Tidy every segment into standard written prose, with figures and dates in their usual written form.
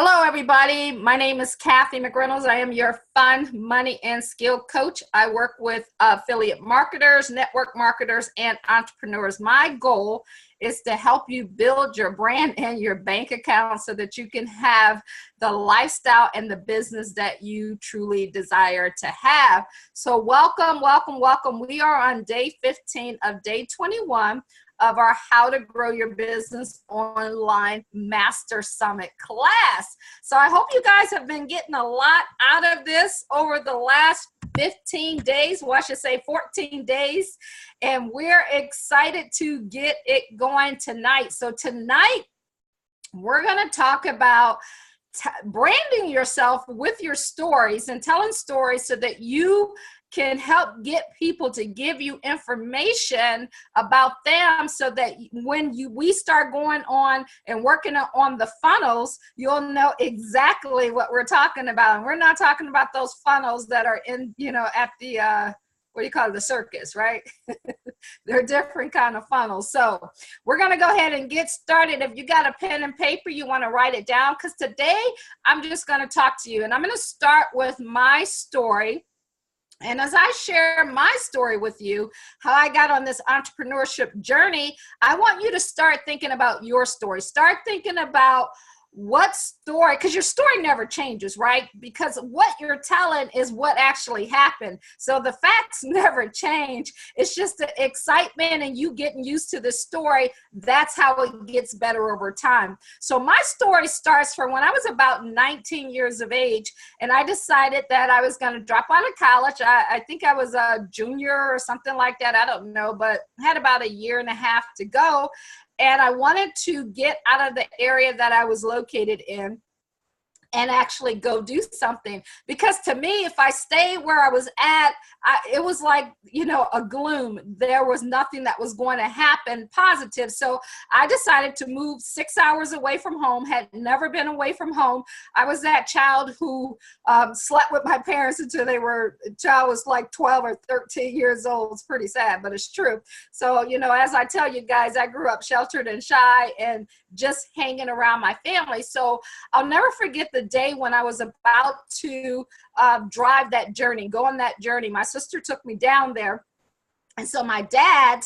Hello, everybody. My name is Kathy McReynolds. I am your fun, money, and skill coach. I work with affiliate marketers, network marketers, and entrepreneurs. My goal is to help you build your brand and your bank account so that you can have the lifestyle and the business that you truly desire to have. So welcome, welcome, welcome. We are on day 15 of day 21 of our How to Grow Your Business Online Master Summit class. So I hope you guys have been getting a lot out of this over the last 15 days, well, I should say 14 days, and we're excited to get it going tonight. So tonight, we're going to talk about branding yourself with your stories and telling stories so that you can help get people to give you information about them so that when we start going on and working on the funnels, you'll know exactly what we're talking about. And we're not talking about those funnels that are in, at the, what do you call it, the circus, right? They're different kind of funnels. So we're going to go ahead and get started. If you got a pen and paper, you want to write it down, because today I'm just going to talk to you. And I'm going to start with my story. And as I share my story with you, how I got on this entrepreneurship journey, I want you to start thinking about your story. Start thinking about what story, because your story never changes, right? Because what you're telling is what actually happened. So the facts never change. It's just the excitement and you getting used to the story. That's how it gets better over time. So my story starts from when I was about 19 years of age, and I decided that I was going to drop out of college. I think I was a junior or something like that. I don't know, but had about a year and a half to go. And I wanted to get out of the area that I was located in and actually go do something. Because to me, if I stayed where I was at, it was like, a gloom. There was nothing that was going to happen positive. So I decided to move 6 hours away from home, had never been away from home. I was that child who slept with my parents until child was like 12 or 13 years old. It's pretty sad, but it's true. So, as I tell you guys, I grew up sheltered and shy and just hanging around my family. So I'll never forget the day when I was about to drive that journey, go on that journey. My sister took me down there. And so my dad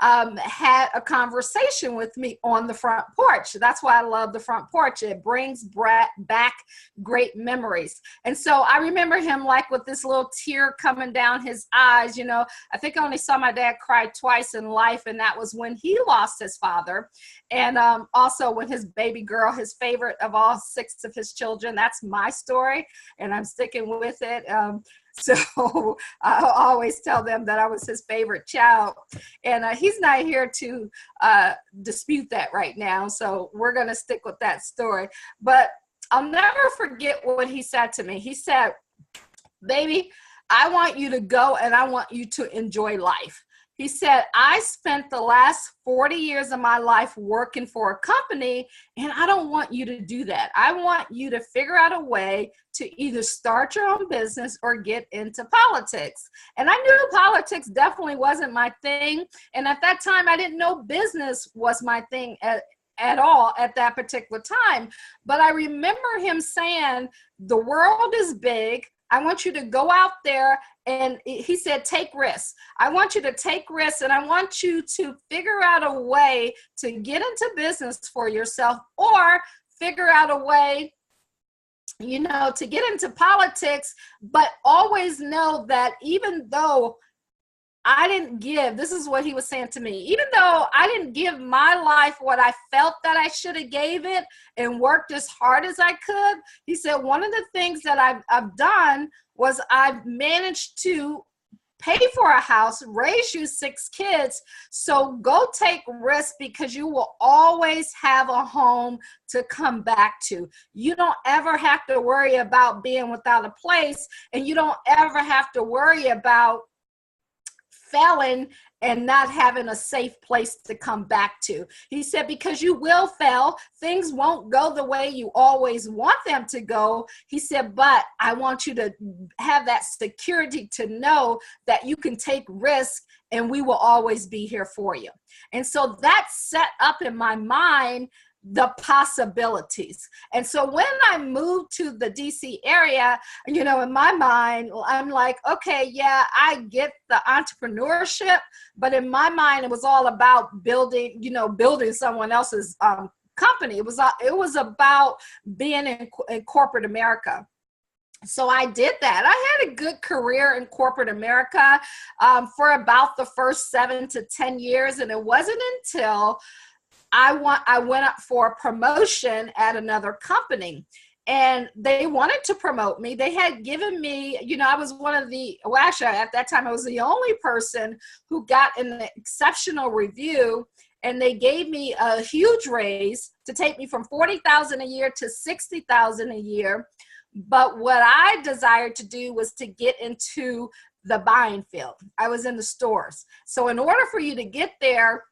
had a conversation with me on the front porch. That's why I love the front porch. It brings back great memories. And so I remember him like with this little tear coming down his eyes. I think I only saw my dad cry twice in life, and that was when he lost his father. And also when his baby girl, his favorite of all 6 of his children. That's my story, and I'm sticking with it. So I always tell them that I was his favorite child, and he's not here to dispute that right now. So we're going to stick with that story. But I'll never forget what he said to me. He said, "Baby, I want you to go and I want you to enjoy life." He said, "I spent the last 40 years of my life working for a company, and I don't want you to do that. I want you to figure out a way to either start your own business or get into politics." And I knew politics definitely wasn't my thing. And at that time, I didn't know business was my thing at all at that particular time. But I remember him saying, "The world is big. I want you to go out there," and he said, "Take risks. I want you to take risks, and I want you to figure out a way to get into business for yourself, or figure out a way, to get into politics, but always know that even though I didn't give," this is what he was saying to me, "even though I didn't give my life what I felt that I should have gave it and worked as hard as I could," he said, "one of the things that I've done was I've managed to pay for a house, raise you 6 kids. So go take risks, because you will always have a home to come back to. You don't ever have to worry about being without a place, and you don't ever have to worry about failing and not having a safe place to come back to." He said, "Because you will fail. Things won't go the way you always want them to go." He said, "But I want you to have that security to know that you can take risks, and we will always be here for you." And so that set up in my mind the possibilities. And so when I moved to the DC area, you know, in my mind, I'm like, okay, yeah, I get the entrepreneurship, but in my mind, it was all about building, you know, building someone else's company. It was about being in corporate America. So I did that. I had a good career in corporate America for about the first 7 to 10 years. And it wasn't until I went up for a promotion at another company, and they wanted to promote me. They had given me, you know, I was one of the, well, actually at that time, I was the only person who got an exceptional review, and they gave me a huge raise to take me from $40,000 a year to $60,000 a year. But what I desired to do was to get into the buying field. I was in the stores. So in order for you to get there,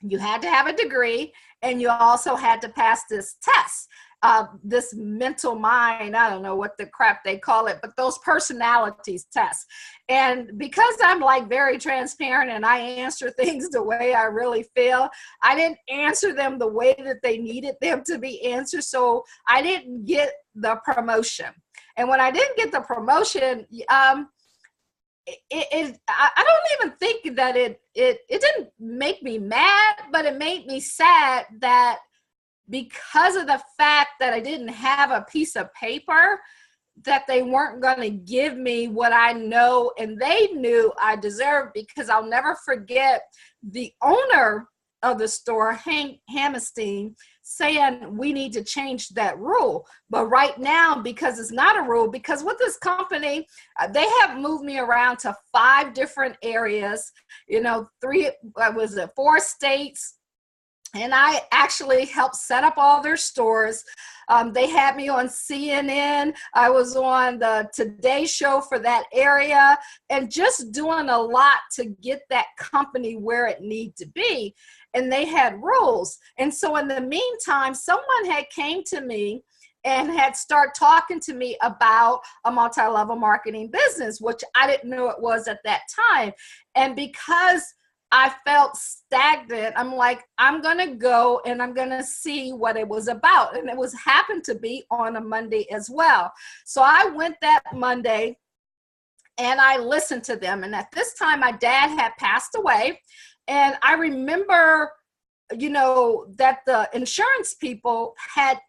you had to have a degree, and you also had to pass this test, this mental mind, I don't know what the crap they call it, but those personalities tests. And because I'm like very transparent and I answer things the way I really feel, I didn't answer them the way that they needed them to be answered. So I didn't get the promotion. And when I didn't get the promotion, I don't even think that it didn't make me mad, but it made me sad that because of the fact that I didn't have a piece of paper, that they weren't going to give me what I know and they knew I deserved. Because I'll never forget the owner of the store, Hank Hammerstein, saying we need to change that rule. But right now, because it's not a rule, because with this company, they have moved me around to 5 different areas, you know, 4 states. And I actually helped set up all their stores. They had me on CNN. I was on the Today Show for that area, and just doing a lot to get that company where it needed to be. And they had rules. And so in the meantime, someone had came to me and had started talking to me about a multi-level marketing business, which I didn't know it was at that time. And because I felt stagnant, I'm like, I'm going to go and I'm going to see what it was about. And it was happened to be on a Monday as well. So I went that Monday and I listened to them. And at this time, my dad had passed away. And I remember, you know, that the insurance people had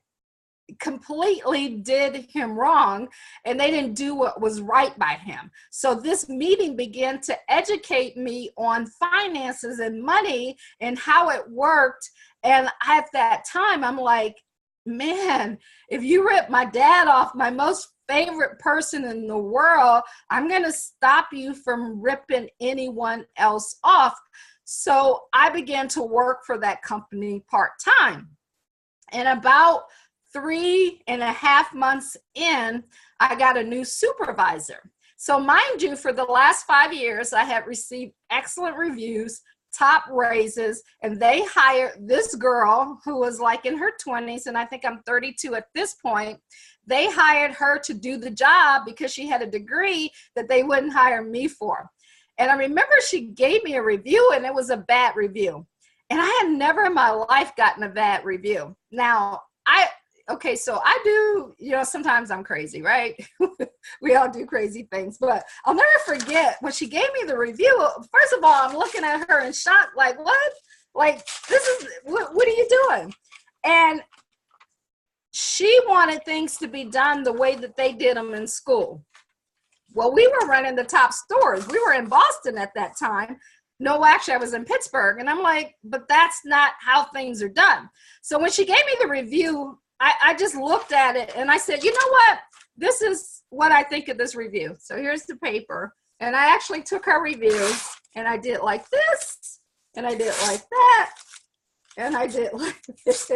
completely did him wrong, and they didn't do what was right by him. So this meeting began to educate me on finances and money and how it worked. And at that time, I'm like, man, if you rip my dad off, my most favorite person in the world, I'm going to stop you from ripping anyone else off. So I began to work for that company part-time. And about 3.5 months in, I got a new supervisor. So mind you, for the last 5 years, I had received excellent reviews, top raises, and they hired this girl who was like in her 20s, and I think I'm 32 at this point. They hired her to do the job because she had a degree that they wouldn't hire me for. And I remember she gave me a review, and it was a bad review. And I had never in my life gotten a bad review. Now, so I do, you know, sometimes I'm crazy, right? We all do crazy things, but I'll never forget when she gave me the review. First of all, I'm looking at her in shock, like, what? Like, what are you doing? And she wanted things to be done the way that they did them in school. Well, we were running the top stores. We were in Boston at that time. No, actually, I was in Pittsburgh. And I'm like, but that's not how things are done. So when she gave me the review, I just looked at it and I said, you know what? This is what I think of this review. So here's the paper. And I actually took her review and I did like this, and I did like that, and I did like this.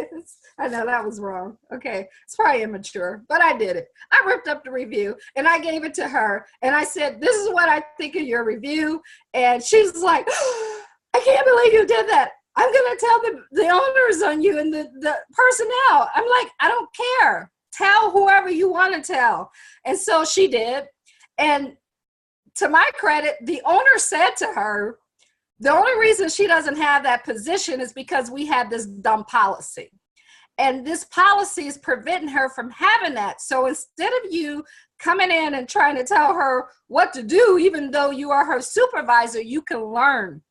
I know that was wrong. Okay, it's probably immature, but I did it. I ripped up the review and I gave it to her. And I said, this is what I think of your review. And she's like, oh, I can't believe you did that. I'm going to tell the owners on you and the personnel. I'm like, I don't care. Tell whoever you want to tell. And so she did. And to my credit, the owner said to her, the only reason she doesn't have that position is because we have this dumb policy. And this policy is preventing her from having that. So instead of you coming in and trying to tell her what to do, even though you are her supervisor, you can learn.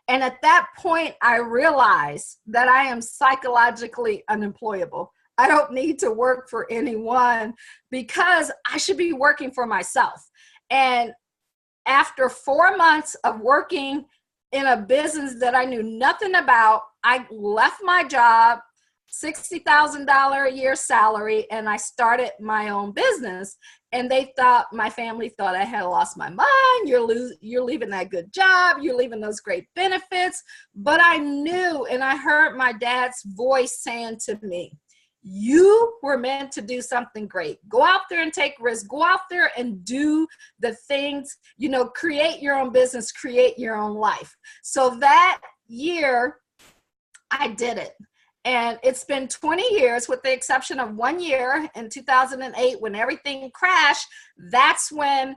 And at that point, I realized that I am psychologically unemployable. I don't need to work for anyone because I should be working for myself. And after 4 months of working in a business that I knew nothing about, I left my job, $60,000 a year salary, and I started my own business. And my family thought I had lost my mind. You're leaving that good job. You're leaving those great benefits. But I knew, and I heard my dad's voice saying to me, you were meant to do something great. Go out there and take risks. Go out there and do the things, create your own business, create your own life. So that year, I did it. And it's been 20 years with the exception of 1 year in 2008 when everything crashed. That's when,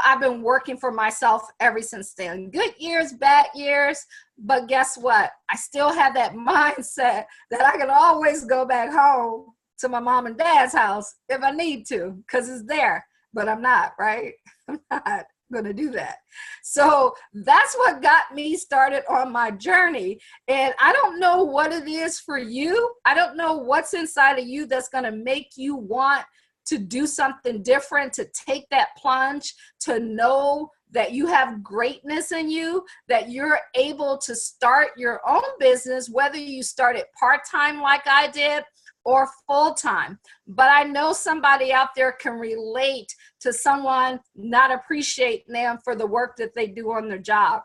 I've been working for myself ever since then. Good years, bad years. But guess what? I still have that mindset that I can always go back home to my mom and dad's house if I need to, because it's there. But I'm not, right? I'm not going to do that. So that's what got me started on my journey. And I don't know what it is for you. I don't know what's inside of you that's going to make you want to do something different, to take that plunge, to know that you have greatness in you, that you're able to start your own business, whether you start it part-time like I did or full-time. But I know somebody out there can relate to someone not appreciating them for the work that they do on their job,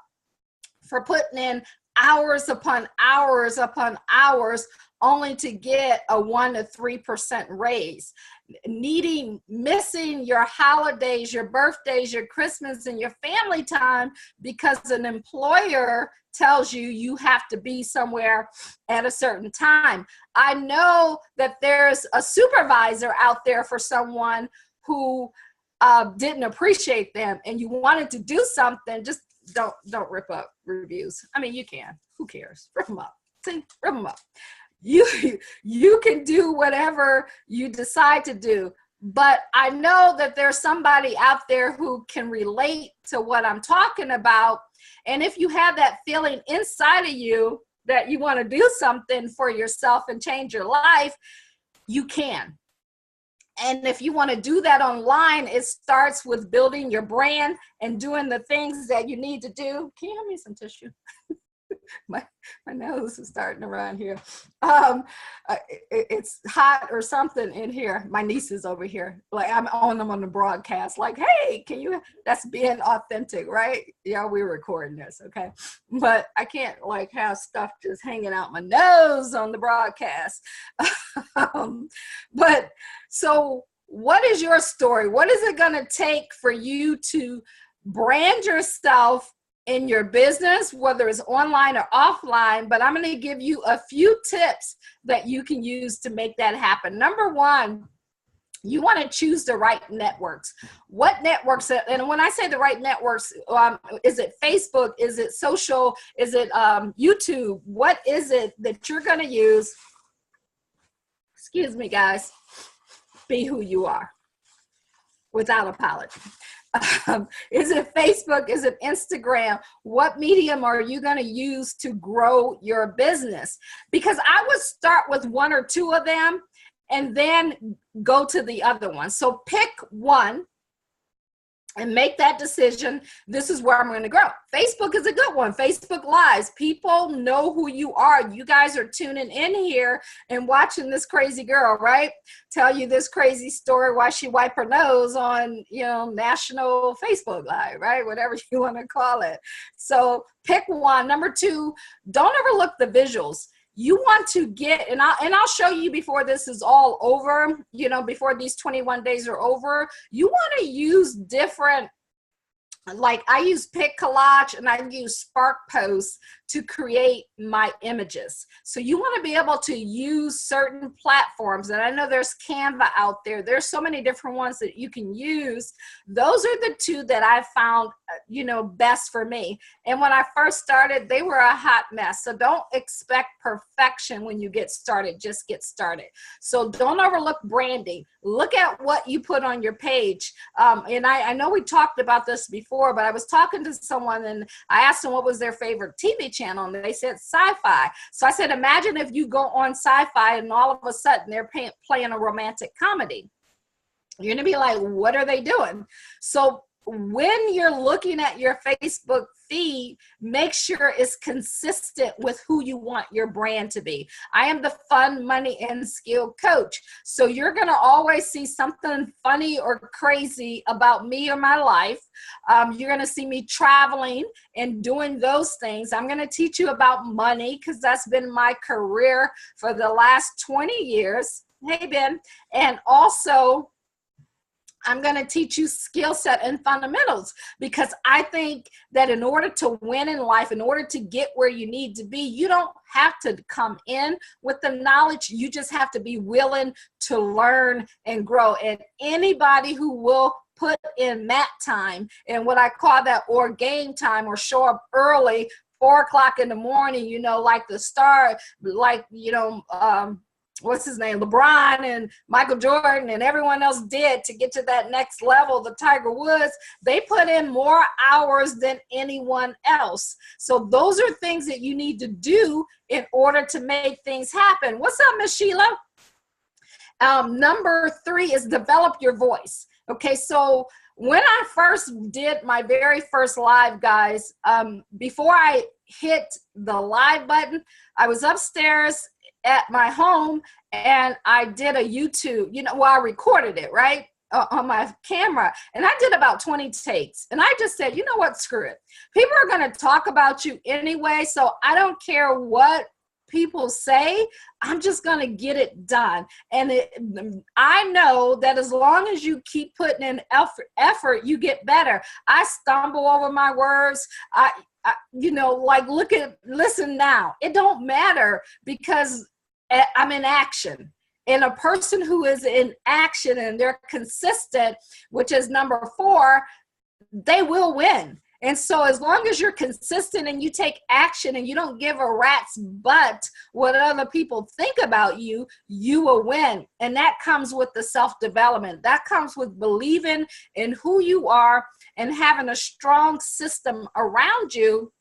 for putting in hours upon hours upon hours only to get a 1 to 3% raise, missing your holidays, your birthdays, your Christmas, and your family time because an employer tells you you have to be somewhere at a certain time. I know that there's a supervisor out there for someone who didn't appreciate them, and you wanted to do something. Just don't rip up reviews. I mean, you can. Who cares? Rip them up. See, rip them up. You can do whatever you decide to do. But I know that there's somebody out there who can relate to what I'm talking about. And if you have that feeling inside of you that you want to do something for yourself and change your life, you can. And if you want to do that online, it starts with building your brand and doing the things that you need to do. Can you hand me some tissue? my nose is starting to run here. It's hot or something in here. My niece is over here. Like, I'm on them on the broadcast. Like, hey, that's being authentic, right? Yeah, we're recording this, okay? But I can't have stuff just hanging out my nose on the broadcast. But so what is your story? What is it going to take for you to brand yourself in your business, whether it's online or offline? But I'm going to give you a few tips that you can use to make that happen. Number one, you want to choose the right networks. What networks, and when I say the right networks, is it Facebook? Is it social? Is it YouTube? What is it that you're going to use? Excuse me, guys. Be who you are without apology. Is it Facebook? Is it Instagram? What medium are you going to use to grow your business? Because I would start with one or two of them and then go to the other one. So pick one and make that decision. This is where I'm going to grow. Facebook is a good one. Facebook Lives. People know who you are. You guys are tuning in here and watching this crazy girl, right? Tell you this crazy story why she wiped her nose on, national Facebook Live, right? Whatever you want to call it. So pick one. Number two, don't overlook the visuals. You want to get, and I'll show you before this is all over, before these 21 days are over, you want to use different, like I use PicCollage and I use Spark Post to create my images. So you want to be able to use certain platforms. And I know there's Canva out there. There's so many different ones that you can use. Those are the two that I found, you know, best for me. And when I first started, they were a hot mess. So don't expect perfection when you get started. Just get started. So don't overlook branding. Look at what you put on your page. And I know we talked about this before, but I was talking to someone and I asked them what was their favorite TV channel, and they said sci-fi. So I said, imagine if you go on sci-fi and all of a sudden they're playing a romantic comedy. You're gonna be like, what are they doing? So when you're looking at your Facebook feed, make sure it's consistent with who you want your brand to be. I am the fun, money, and skill coach. So you're going to always see something funny or crazy about me or my life. You're going to see me traveling and doing those things. I'm going to teach you about money because that's been my career for the last 20 years. Hey, Ben. And also, I'm going to teach you skill set and fundamentals, because I think that in order to win in life, in order to get where you need to be, you don't have to come in with the knowledge. You just have to be willing to learn and grow. And anybody who will put in that time, and what I call that, or game time, or show up early, 4 o'clock in the morning, you know, like the star, like, you know, what's his name, LeBron and Michael Jordan and everyone else did to get to that next level, the Tiger Woods, they put in more hours than anyone else. So those are things that you need to do in order to make things happen. What's up, Miss Sheila? Number 3 is develop your voice. Okay, so when I first did my very first live, guys, before I hit the live button, I was upstairs at my home and I did a YouTube, you know, well, I recorded it, right, on my camera, and I did about 20 takes, and I just said, you know what, screw it. People are going to talk about you anyway, so I don't care what people say, I'm just going to get it done. And I know that as long as you keep putting in effort, you get better. I stumble over my words. You know, like, listen now. It don't matter because I'm in action. And a person who is in action and they're consistent, which is number 4, they will win. And so as long as you're consistent and you take action and you don't give a rat's butt what other people think about you, you will win. And that comes with the self-development. That comes with believing in who you are and having a strong system around you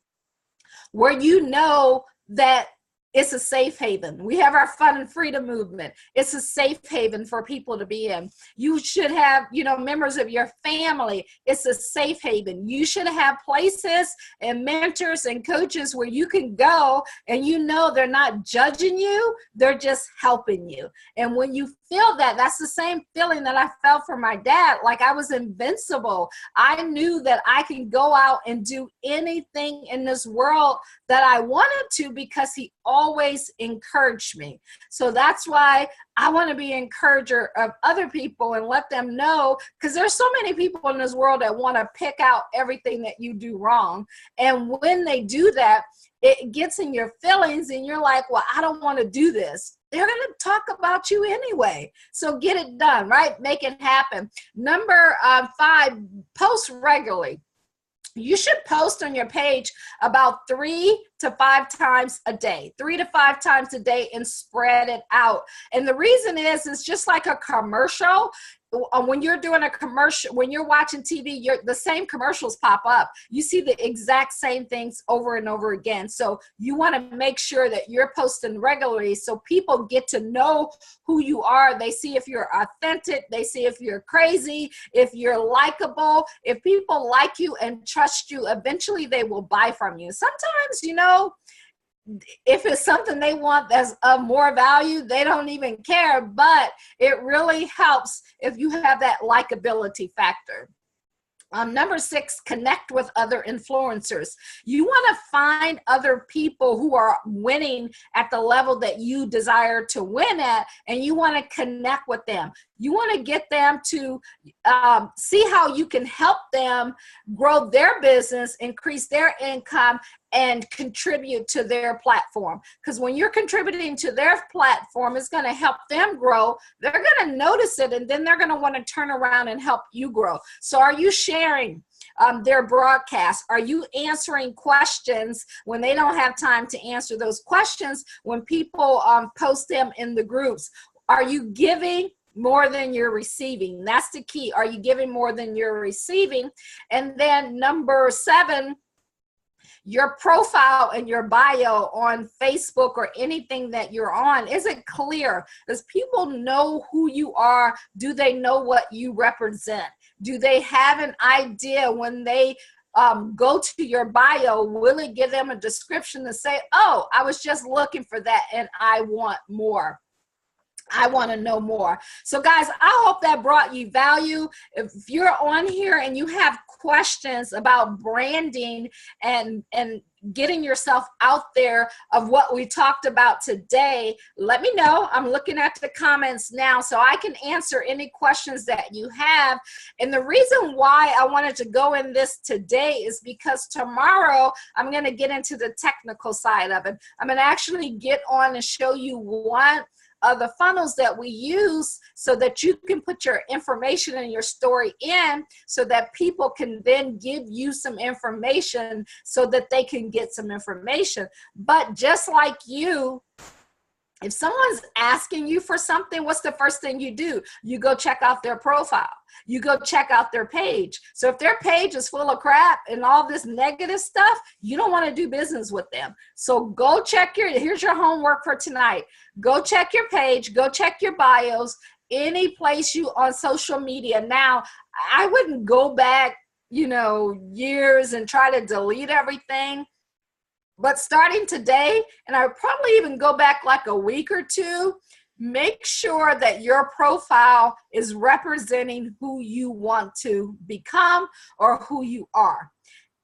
where you know that it's a safe haven. We have our fun and freedom movement. It's a safe haven for people to be in. You should have, you know, members of your family. It's a safe haven. You should have places and mentors and coaches where you can go and you know they're not judging you. They're just helping you. And when you feel that, that's the same feeling that I felt for my dad. Like I was invincible. I knew that I can go out and do anything in this world that I wanted to because he always encouraged me. So that's why I want to be an encourager of other people and let them know, because there's so many people in this world that want to pick out everything that you do wrong. And when they do that, it gets in your feelings and you're like, well, I don't want to do this. They're going to talk about you anyway. So get it done, right? Make it happen. Number 5, post regularly. You should post on your page about 3 to 5 times a day, 3 to 5 times a day, and spread it out. And the reason is, it's just like a commercial. When you're doing a commercial, when you're watching TV, the same commercials pop up. You see the exact same things over and over again. So you want to make sure that you're posting regularly so people get to know who you are. They see if you're authentic. They see if you're crazy, if you're likable. If people like you and trust you, eventually they will buy from you. Sometimes, you know, if it's something they want that's of more value, they don't even care, but it really helps if you have that likability factor. Number 6, connect with other influencers. You want to find other people who are winning at the level that you desire to win at, and you want to connect with them. You want to get them to see how you can help them grow their business, increase their income, and contribute to their platform. Because when you're contributing to their platform, it's going to help them grow. They're going to notice it, and then they're going to want to turn around and help you grow. So are you sharing their broadcast? Are you answering questions when they don't have time to answer those questions when people post them in the groups? Are you giving more than you're receiving? That's the key. Are you giving more than you're receiving? And then number 7, your profile and your bio on Facebook or anything that you're on, is it clear? Does people know who you are? Do they know what you represent? Do they have an idea when they go to your bio? Will it give them a description to say, oh, I was just looking for that and I want more? I want to know more. So guys, I hope that brought you value. If you're on here and you have questions about branding and getting yourself out there of what we talked about today, let me know. I'm looking at the comments now so I can answer any questions that you have. And the reason why I wanted to go in this today is because tomorrow I'm going to get into the technical side of it. I'm going to actually get on and show you one of the funnels that we use so that you can put your information and your story in so that people can then give you some information so that they can get some information. But just like you, if someone's asking you for something, what's the first thing you do? You go check out their profile. You go check out their page. So if their page is full of crap and all this negative stuff, you don't want to do business with them. So go check here's your homework for tonight. Go check your page, go check your bios, any place you on social media. Now, I wouldn't go back, years and try to delete everything. But starting today, and I would probably even go back like a week or two, make sure that your profile is representing who you want to become or who you are.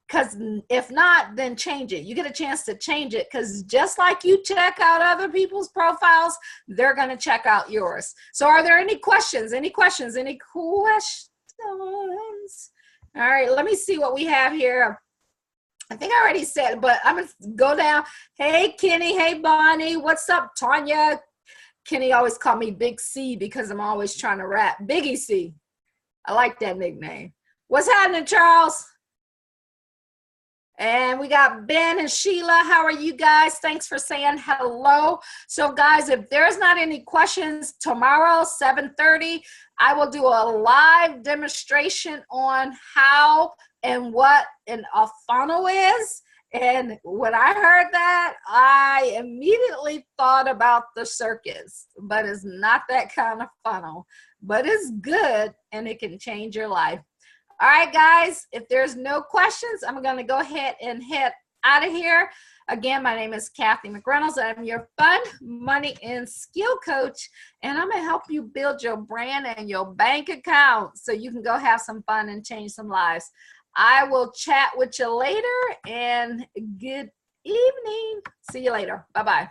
Because if not, then change it. You get a chance to change it, because just like you check out other people's profiles, they're going to check out yours. So are there any questions? Any questions? Any questions? All right, let me see what we have here. I think I already said, but I'm going to go down. Hey, Kenny. Hey, Bonnie. What's up, Tanya? Kenny always called me Big C because I'm always trying to rap. Biggie C. I like that nickname. What's happening, Charles? And we got Ben and Sheila. How are you guys? Thanks for saying hello. So guys, if there's not any questions, tomorrow, 7:30, I will do a live demonstration on how and what a funnel is. And when I heard that, I immediately thought about the circus, but it's not that kind of funnel, but it's good and it can change your life. All right, guys, if there's no questions, I'm going to go ahead and head out of here. Again, my name is Kathy McReynolds. I'm your fun, money, and skill coach, and I'm going to help you build your brand and your bank account so you can go have some fun and change some lives. I will chat with you later, and good evening. See you later. Bye-bye.